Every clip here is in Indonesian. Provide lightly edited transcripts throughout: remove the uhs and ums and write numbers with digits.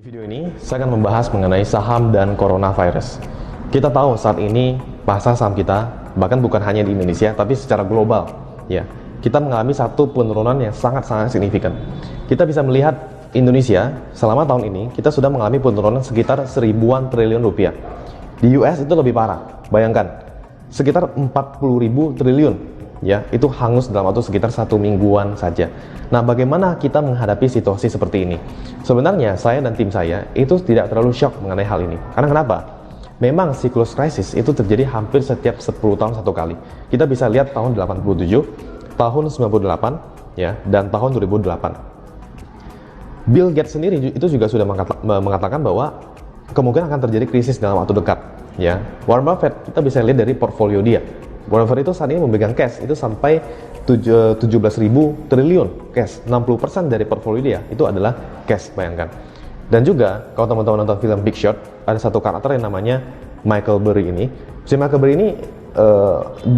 Video ini saya akan membahas mengenai saham dan coronavirus. Kita tahu saat ini pasar saham kita, bahkan bukan hanya di Indonesia, tapi secara global, ya, kita mengalami satu penurunan yang sangat-sangat signifikan. Kita bisa melihat Indonesia selama tahun ini kita sudah mengalami penurunan sekitar 1000-an triliun rupiah. Di US itu lebih parah. Bayangkan, sekitar 40.000 triliun. Ya, itu hangus dalam waktu sekitar 1 mingguan saja. Nah, bagaimana kita menghadapi situasi seperti ini? Sebenarnya saya dan tim saya itu tidak terlalu shock mengenai hal ini. Karena kenapa? Memang siklus krisis itu terjadi hampir setiap 10 tahun satu kali. Kita bisa lihat tahun 87, tahun 98, ya, dan tahun 2008. Bill Gates sendiri itu juga sudah mengatakan bahwa kemungkinan akan terjadi krisis dalam waktu dekat. Ya, Warren Buffett kita bisa lihat dari portfolio dia. Warren Buffett itu saat ini memegang cash itu sampai 17.000 triliun cash. 60% dari portfolio dia itu adalah cash, bayangkan. Dan juga kalau teman-teman nonton film Big Short, ada satu karakter yang namanya Michael Burry ini. Si Michael Burry ini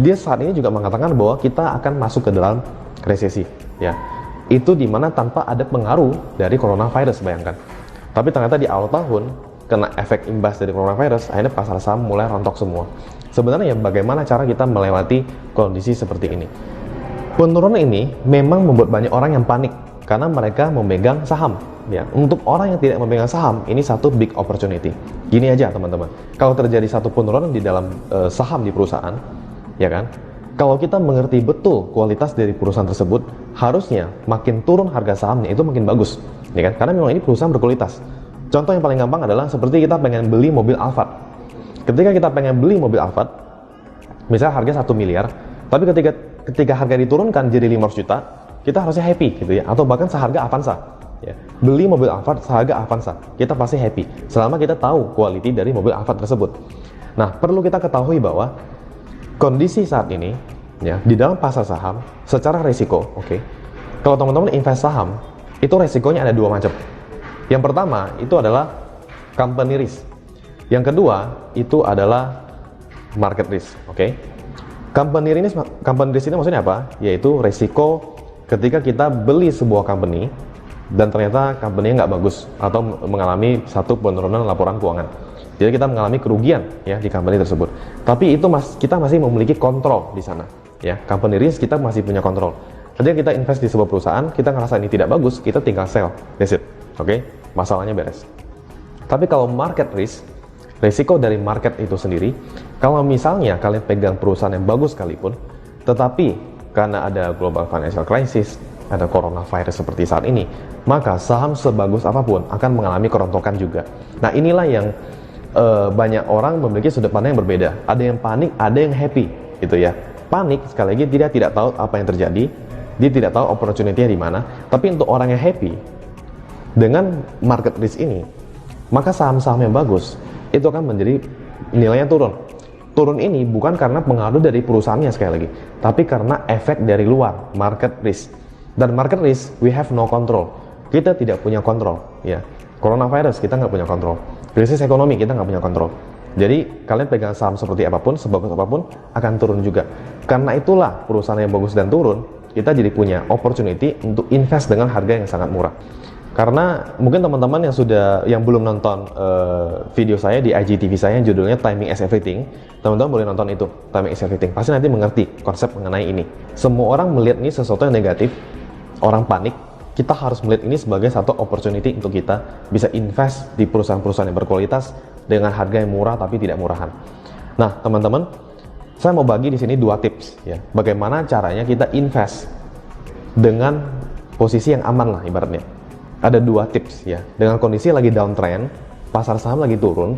dia saat ini juga mengatakan bahwa kita akan masuk ke dalam resesi, ya. Itu dimana tanpa ada pengaruh dari coronavirus, bayangkan. Tapi ternyata di awal tahun kena efek imbas dari coronavirus, akhirnya pasar saham mulai rontok semua. Sebenarnya bagaimana cara kita melewati kondisi seperti ini? Penurunan ini memang membuat banyak orang yang panik karena mereka memegang saham. Ya, untuk orang yang tidak memegang saham, ini satu big opportunity. Gini aja teman-teman, kalau terjadi satu penurunan di dalam saham di perusahaan, ya kan? Kalau kita mengerti betul kualitas dari perusahaan tersebut, harusnya makin turun harga sahamnya itu makin bagus, ya kan? Karena memang ini perusahaan berkualitas. Contoh yang paling gampang adalah seperti kita pengen beli mobil Alphard. Ketika kita pengen beli mobil Alphard, misalnya harga 1 miliar, tapi ketika harga diturunkan jadi 500 juta, kita harusnya happy gitu ya, atau bahkan seharga Avanza. Ya. Beli mobil Alphard seharga Avanza, kita pasti happy selama kita tahu quality dari mobil Alphard tersebut. Nah, perlu kita ketahui bahwa kondisi saat ini, ya, di dalam pasar saham, secara resiko, oke, kalau teman-teman invest saham, itu resikonya ada dua macam. Yang pertama itu adalah company risk. Yang kedua itu adalah market risk, oke? Company risk ini maksudnya apa? Yaitu resiko ketika kita beli sebuah company dan ternyata company-nya nggak bagus atau mengalami satu penurunan laporan keuangan. Jadi kita mengalami kerugian ya di company tersebut. Tapi itu kita masih memiliki kontrol di sana, ya. Company risk kita masih punya kontrol. Ketika kita invest di sebuah perusahaan, kita ngerasa ini tidak bagus, kita tinggal sell, that's it. Oke, masalahnya beres. Tapi kalau market risk, risiko dari market itu sendiri, kalau misalnya kalian pegang perusahaan yang bagus sekalipun, tetapi karena ada global financial crisis, ada coronavirus seperti saat ini, maka saham sebagus apapun akan mengalami kerontokan juga. Nah, inilah yang banyak orang memiliki sudut pandang yang berbeda. Ada yang panik, ada yang happy, gitu ya. Panik sekali lagi dia tidak tahu apa yang terjadi, dia tidak tahu opportunity-nya di mana. Tapi untuk orang yang happy dengan market risk ini, maka saham-saham yang bagus itu akan menjadi nilainya turun. Turun ini bukan karena pengaruh dari perusahaannya sekali lagi, tapi karena efek dari luar, market risk. Dan market risk, we have no control. Kita tidak punya kontrol, ya. Coronavirus kita nggak punya kontrol. Krisis ekonomi kita nggak punya kontrol. Jadi kalian pegang saham seperti apapun, sebagus apapun akan turun juga. Karena itulah perusahaan yang bagus dan turun, kita jadi punya opportunity untuk invest dengan harga yang sangat murah. Karena mungkin teman-teman yang belum nonton video saya di IGTV saya yang judulnya Timing is Everything, teman-teman boleh nonton itu, Timing is Everything. Pasti nanti mengerti konsep mengenai ini. Semua orang melihat ini sesuatu yang negatif, orang panik. Kita harus melihat ini sebagai satu opportunity untuk kita bisa invest di perusahaan-perusahaan yang berkualitas dengan harga yang murah tapi tidak murahan. Nah, teman-teman, saya mau bagi di sini 2 tips ya. Bagaimana caranya kita invest dengan posisi yang aman lah ibaratnya. Ada 2 tips ya. Dengan kondisi lagi downtrend, pasar saham lagi turun,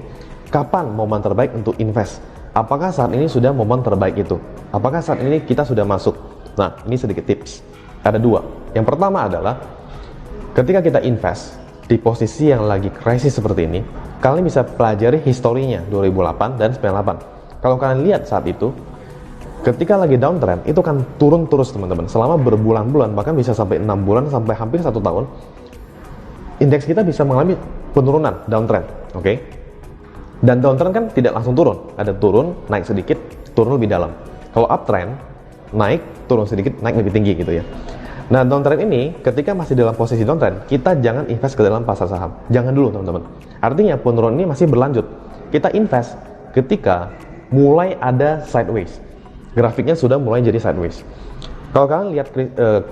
kapan momen terbaik untuk invest? Apakah saat ini sudah momen terbaik itu? Apakah saat ini kita sudah masuk? Nah, ini sedikit tips. Ada 2. Yang pertama adalah ketika kita invest di posisi yang lagi krisis seperti ini, kalian bisa pelajari historinya 2008 dan 98. Kalau kalian lihat saat itu, ketika lagi downtrend, itu kan turun terus teman-teman. Selama berbulan-bulan, bahkan bisa sampai 6 bulan, sampai hampir 1 tahun, indeks kita bisa mengalami penurunan, downtrend, oke? Dan downtrend kan tidak langsung turun, ada turun, naik sedikit, turun lebih dalam. Kalau uptrend, naik, turun sedikit, naik lebih tinggi gitu ya. Nah, downtrend ini ketika masih dalam posisi downtrend, kita jangan invest ke dalam pasar saham. Jangan dulu, teman-teman. Artinya penurunan ini masih berlanjut. Kita invest ketika mulai ada sideways. Grafiknya sudah mulai jadi sideways. Kalau kalian lihat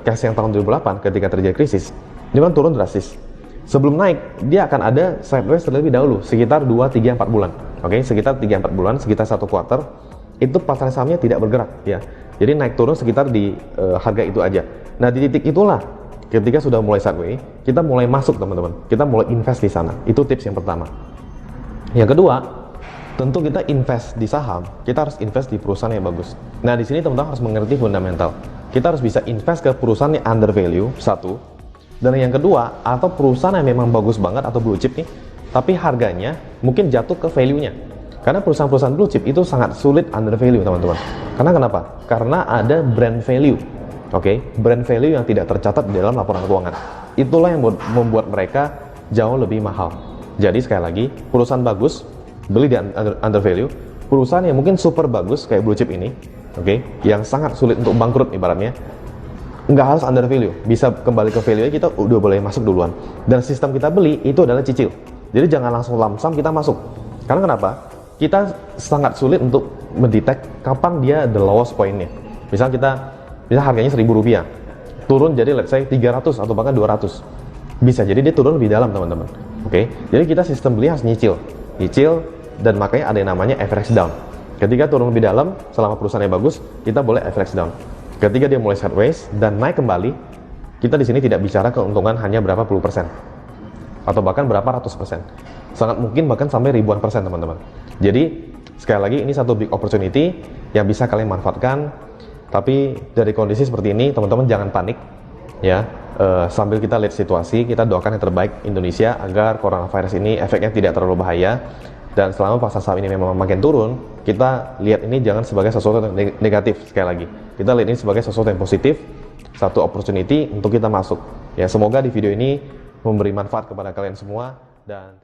case yang tahun 2008 ketika terjadi krisis, dia kan turun drastis. Sebelum naik, dia akan ada sideways terlebih dahulu, sekitar 2, 3, 4 bulan. Oke, sekitar 3-4 bulan, sekitar 1 quarter, itu pasar sahamnya tidak bergerak, ya. Jadi naik turun sekitar di harga itu aja. Nah, di titik itulah ketika sudah mulai sideways, kita mulai masuk, teman-teman. Kita mulai invest di sana. Itu tips yang pertama. Yang kedua, tentu kita invest di saham, kita harus invest di perusahaan yang bagus. Nah, di sini teman-teman harus mengerti fundamental. Kita harus bisa invest ke perusahaan yang under value, satu. Dan yang kedua, atau perusahaan yang memang bagus banget atau blue chip nih, tapi harganya mungkin jatuh ke value-nya. Karena perusahaan-perusahaan blue chip itu sangat sulit under value, teman-teman. Karena kenapa? Karena ada brand value. Oke, brand value yang tidak tercatat di dalam laporan keuangan. Itulah yang membuat mereka jauh lebih mahal. Jadi sekali lagi, perusahaan bagus beli di under value, perusahaan yang mungkin super bagus kayak blue chip ini, oke, yang sangat sulit untuk bangkrut ibaratnya, nggak harus under value, bisa kembali ke value kita udah boleh masuk duluan. Dan sistem kita beli itu adalah cicil. Jadi jangan langsung lamsam kita masuk. Karena kenapa? Kita sangat sulit untuk mendetek kapan dia the lowest point-nya. Misal harganya Rp1.000, turun jadi let's say 300 atau bahkan 200. Bisa jadi dia turun lebih dalam, teman-teman. Oke. Jadi kita sistem beli harus nyicil, dan makanya ada yang namanya average down. Ketika turun lebih dalam, selama perusahaannya bagus, kita boleh average down. Ketika dia mulai sideways dan naik kembali, kita di sini tidak bicara keuntungan hanya berapa puluh persen atau bahkan berapa ratus persen. Sangat mungkin bahkan sampai ribuan persen, teman-teman. Jadi sekali lagi ini satu big opportunity yang bisa kalian manfaatkan. Tapi dari kondisi seperti ini, teman-teman jangan panik, ya. Sambil kita lihat situasi, kita doakan yang terbaik Indonesia agar coronavirus ini efeknya tidak terlalu bahaya. Dan selama pasar saham ini memang makin turun, kita lihat ini jangan sebagai sesuatu yang negatif. Sekali lagi, kita lihat ini sebagai sesuatu yang positif, satu opportunity untuk kita masuk. Ya, semoga di video ini memberi manfaat kepada kalian semua, dan